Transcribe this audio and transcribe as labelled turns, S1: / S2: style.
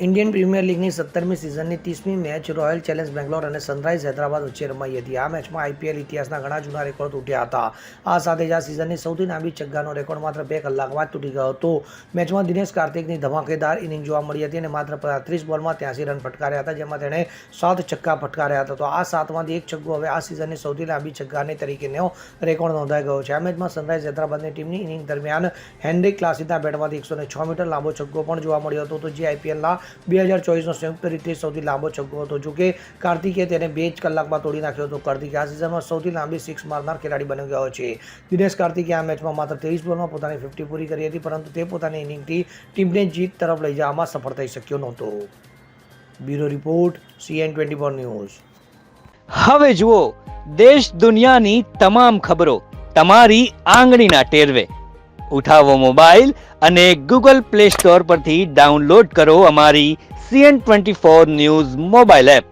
S1: Indian Premier લીગની 17મી સિઝનની 30મી મેચ રોયલ ચેલેન્જ બેંગ્લોર અને સનરાઇઝ હૈદરાબાદ વચ્ચે રમાઈ હતી. આ મેચમાં આઈપીએલ ઇતિહાસના ઘણા જૂના રેકોર્ડ તૂટ્યા હતા. આ સાથે જ આ સિઝનની સૌથી લાંબી છગ્ગાનો રેકોર્ડ માત્ર 2 કલાકમાં જ તૂટી ગયો હતો. મેચમાં દિનેશ કાર્તિકની ધમાકેદાર ઇનિંગ જોવા મળી હતી અને માત્ર 35 બોલમાં 83 રન ફટકાર્યા હતા, જેમાં તેણે 7 છક્કા ફટકાર્યા હતા. તો આ 7માંથી એક છગ્ગો હવે આ સિઝનની સૌથી લાંબી છગ્ગાની તરીકેનો રેકોર્ડ નોંધાઈ ગયો છે. આ મેચમાં સનરાઇઝ હૈદરાબાદની ટીમની ઇનિંગ દરમિયાન હેનરી ક્લાસીના બેટમાંથી 106 મીટર લાંબો છગ્ગો પણ જોવા મળ્યો હતો, તો જે આઈપીએલના 2024 સંયુક્ત રીતે સૌથી લાંબો છગ્ગો હતો. જો કે કાર્તિકે તેને 2 જ કલાકમાં તોડી નાખ્યો હતો. કાર્તિક આ સિઝનમાં સૌથી લાંબી સિક્સ મારનાર ખેલાડી બની ગયો છે. દિનેશ કાર્તિકે આ મેચમાં માત્ર 23 બોલમાં પોતાની 50 પૂરી કરી હતી, પરંતુ તે પોતાની ઇનિંગથી ટીમને જીત તરફ લઈ જવામાં સફળ થઈ શક્યો નહોતો. Bureau report, CN24 news.
S2: હવે જુઓ દેશ દુનિયાની તમામ ખબરો તમારી આંગળીના ટેરવે. ઉઠાવો મોબાઈલ અને ગૂગલ પ્લે સ્ટોર પરથી ડાઉનલોડ કરો અમારી CN24 ન્યૂઝ મોબાઈલ એપ.